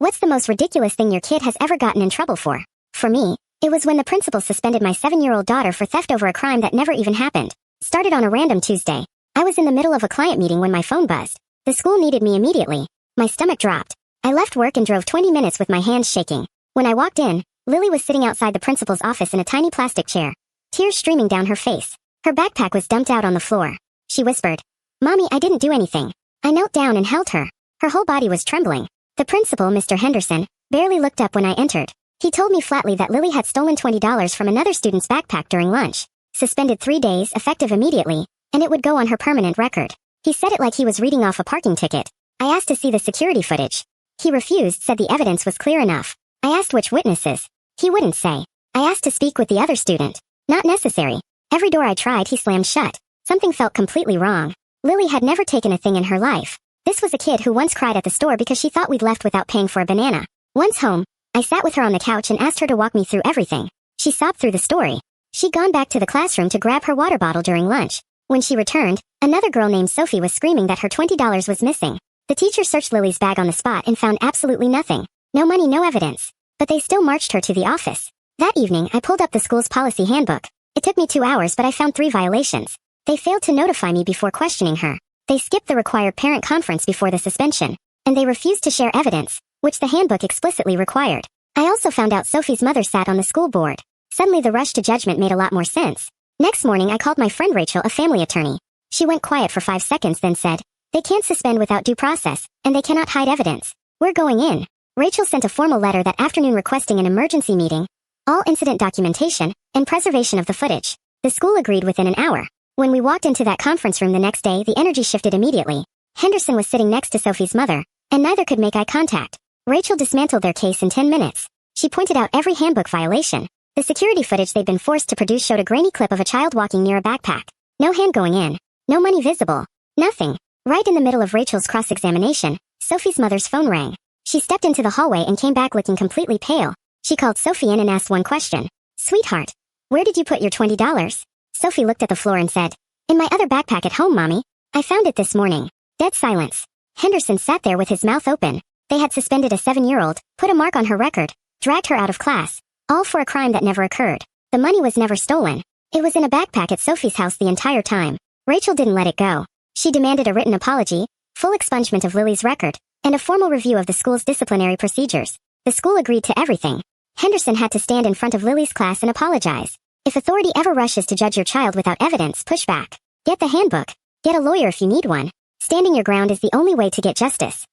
What's the most ridiculous thing your kid has ever gotten in trouble for? For me, it was when the principal suspended my 7-year-old daughter for theft over a crime that never even happened. Started on a random Tuesday. I was in the middle of a client meeting when my phone buzzed. The school needed me immediately. My stomach dropped. I left work and drove 20 minutes with my hands shaking. When I walked in, Lily was sitting outside the principal's office in a tiny plastic chair, tears streaming down her face. Her backpack was dumped out on the floor. She whispered, "Mommy, I didn't do anything." I knelt down and held her. Her whole body was trembling. The principal, Mr. Henderson, barely looked up when I entered. He told me flatly that Lily had stolen $20 from another student's backpack during lunch. Suspended 3 days, effective immediately, and it would go on her permanent record. He said it like he was reading off a parking ticket. I asked to see the security footage. He refused, said the evidence was clear enough. I asked which witnesses. He wouldn't say. I asked to speak with the other student. Not necessary. Every door I tried he slammed shut. Something felt completely wrong. Lily had never taken a thing in her life. This was a kid who once cried at the store because she thought we'd left without paying for a banana. Once home, I sat with her on the couch and asked her to walk me through everything. She sobbed through the story. She'd gone back to the classroom to grab her water bottle during lunch. When she returned, another girl named Sophie was screaming that her $20 was missing. The teacher searched Lily's bag on the spot and found absolutely nothing. No money, no evidence. But they still marched her to the office. That evening, I pulled up the school's policy handbook. It took me 2 hours, but I found 3 violations. They failed to notify me before questioning her. They skipped the required parent conference before the suspension. And they refused to share evidence, which the handbook explicitly required. I also found out Sophie's mother sat on the school board. Suddenly the rush to judgment made a lot more sense. Next morning I called my friend Rachel, a family attorney. She went quiet for 5 seconds, then said, "They can't suspend without due process, and they cannot hide evidence. We're going in." Rachel sent a formal letter that afternoon requesting an emergency meeting, all incident documentation, and preservation of the footage. The school agreed within an hour. When we walked into that conference room the next day, the energy shifted immediately. Henderson was sitting next to Sophie's mother, and neither could make eye contact. Rachel dismantled their case in 10 minutes. She pointed out every handbook violation. The security footage they'd been forced to produce showed a grainy clip of a child walking near a backpack. No hand going in. No money visible. Nothing. Right in the middle of Rachel's cross-examination, Sophie's mother's phone rang. She stepped into the hallway and came back looking completely pale. She called Sophie in and asked one question. "Sweetheart, where did you put your $20? Sophie looked at the floor and said, "In my other backpack at home, Mommy. I found it this morning." Dead silence. Henderson sat there with his mouth open. They had suspended a 7-year-old, put a mark on her record, dragged her out of class, all for a crime that never occurred. The money was never stolen. It was in a backpack at Sophie's house the entire time. Rachel didn't let it go. She demanded a written apology, full expungement of Lily's record, and a formal review of the school's disciplinary procedures. The school agreed to everything. Henderson had to stand in front of Lily's class and apologize. If authority ever rushes to judge your child without evidence, push back. Get the handbook. Get a lawyer if you need one. Standing your ground is the only way to get justice.